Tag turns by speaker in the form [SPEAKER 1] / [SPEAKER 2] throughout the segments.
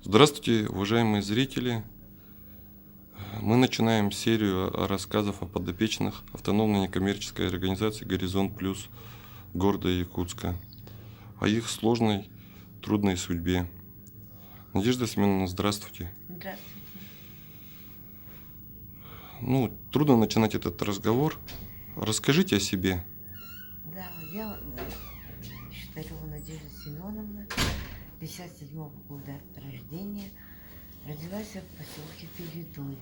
[SPEAKER 1] Здравствуйте, уважаемые зрители! Мы начинаем серию рассказов о подопечных автономной некоммерческой организации «Горизонт Плюс» города Якутска, о их сложной, трудной судьбе. Надежда Семеновна, здравствуйте.
[SPEAKER 2] Здравствуйте.
[SPEAKER 1] Трудно начинать этот разговор. Расскажите о себе.
[SPEAKER 2] Да, я Штарева Надежда Семеновна, 57-го года рождения. Родилась я в поселке Передуй.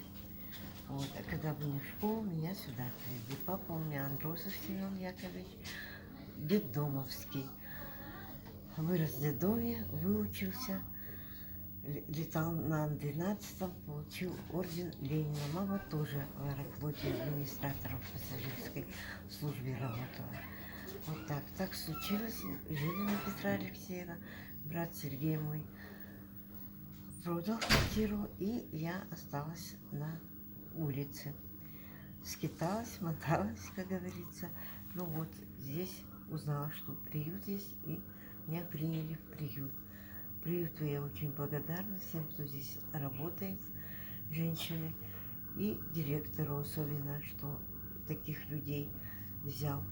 [SPEAKER 2] Вот. А когда были в школу, меня сюда привезли. Папа у меня Андросов Семен Яковлевич, детдомовский. Вырос в детдоме, выучился, летал на Ан-12, получил орден Ленина. Мама тоже в аэрофлоте администратором в пассажирской службе работала. Вот так случилось. Жили на Петра Алексеева. Брат Сергей мой продал квартиру, и я осталась на улице. Скиталась, моталась, как говорится. Ну вот, здесь узнала, что приют есть, и меня приняли в приют. Приюту я очень благодарна всем, кто здесь работает, женщины, и директору особенно, что таких людей взял,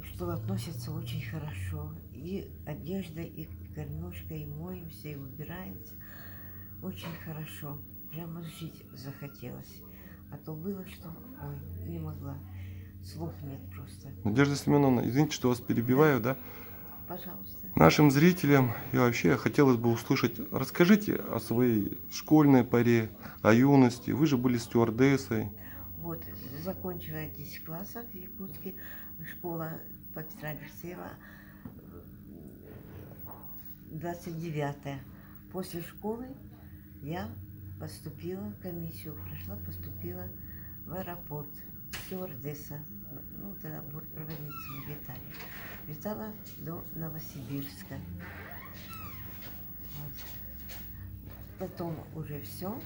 [SPEAKER 2] что относятся очень хорошо. И одежда, и кормежка, и моемся, и убираемся. Очень хорошо. Прямо жить захотелось. А то было, что, не могла. Слов нет просто.
[SPEAKER 1] Надежда Семеновна, извините, что вас перебиваю, да?
[SPEAKER 2] Пожалуйста.
[SPEAKER 1] Нашим зрителям и вообще хотелось бы услышать, расскажите о своей школьной поре, о юности. Вы же были стюардессой.
[SPEAKER 2] Вот, закончила я 10 классов в Якутске, школа по Петра Алексеева, 29-я. После школы я поступила, комиссию прошла, поступила в аэропорт, стюардесса. Ну, тогда бортпроводницей мы летали. Летала до Новосибирска. Вот. Потом уже все,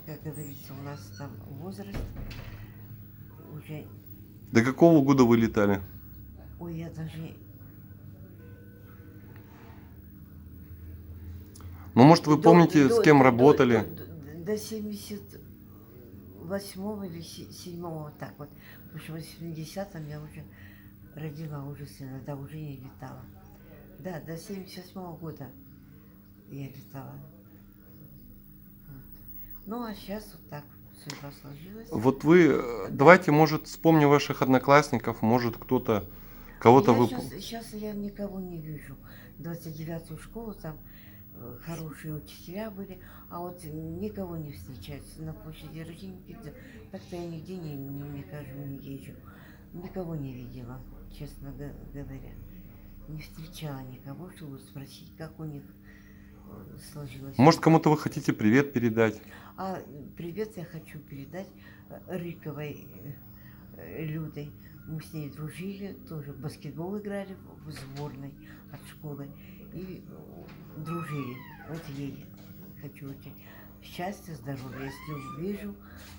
[SPEAKER 2] как говорится, у нас там возраст уже...
[SPEAKER 1] До какого года вы летали?
[SPEAKER 2] Ой, я даже...
[SPEAKER 1] Может, вы помните, с кем работали?
[SPEAKER 2] До 78-го или 7-го, вот так вот. Потому что в 80-м я уже родила уже сына, да, уже не летала. Да, до 78-го года я летала. Вот. Ну, а сейчас вот так судьба сложилась.
[SPEAKER 1] Вот вы, давайте, может, вспомним ваших одноклассников, может, кого-то вы...
[SPEAKER 2] Сейчас я никого не вижу. 29-ю школу там хорошие учителя были, а вот никого не встречается на площади Рождества. Как-то я нигде не хожу, не езжу. Никого не видела, честно говоря. Не встречала никого, чтобы спросить, как у них сложилось.
[SPEAKER 1] Может, кому-то вы хотите привет передать?
[SPEAKER 2] А привет я хочу передать Рыковой Людой. Мы с ней дружили, тоже в баскетбол играли в сборной от школы. И дружили. Вот ей хочу очень счастья, здоровья. Если увижу,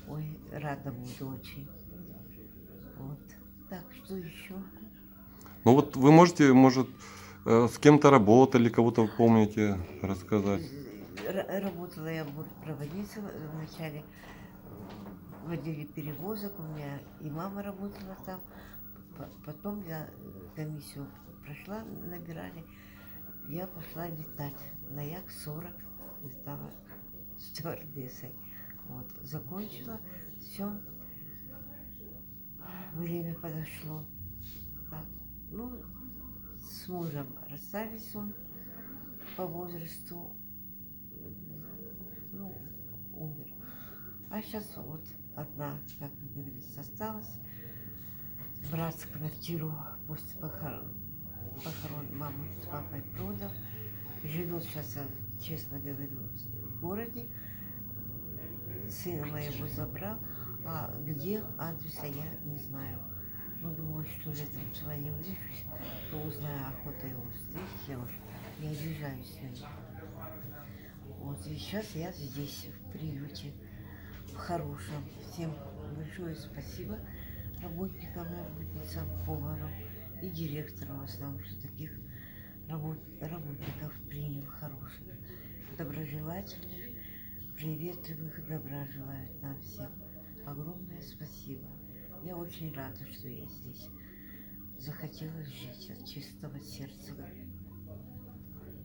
[SPEAKER 2] ой, рада буду очень. Вот. Так, что еще?
[SPEAKER 1] Вот вы можете, может, с кем-то работали, кого-то вы помните, рассказать?
[SPEAKER 2] Работала я бортпроводницей вначале в отделе перевозок. У меня и мама работала там. Потом я комиссию прошла, набирали. Я пошла летать. На Як-40 летала стюардессой. Вот. Закончила. Все. Время подошло. Так. Ну, с мужем расстались, он по возрасту, ну, умер. А сейчас вот одна, как говорится, осталась. Брат квартиру после похорон маму с папой продал. Живет сейчас, честно говорю, в городе. Сына моего забрал, а где адреса я не знаю. Ну, думаю, что летом с вами увижусь, то узнаю, охота его встретить, я уж не обижаюсь с ним. Вот, и сейчас я здесь, в приюте, в хорошем. Всем большое спасибо работникам и работницам, поварам и директору в основном, что таких работников принял хороших. доброжелательных, приветливых, добра желают нам всем. Огромное спасибо. Я очень рада, что я здесь. Захотелось жить от чистого сердца.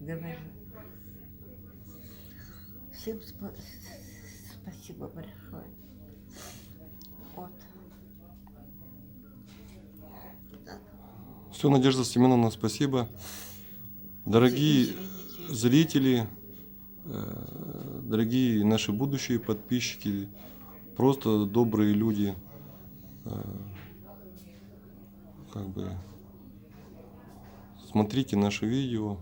[SPEAKER 2] Говорю. Всем спасибо большое. Вот. Так.
[SPEAKER 1] Все, Надежда Семеновна, спасибо. Дорогие
[SPEAKER 2] Извините.
[SPEAKER 1] зрители, дорогие наши будущие подписчики, просто добрые люди, как бы смотрите наши видео,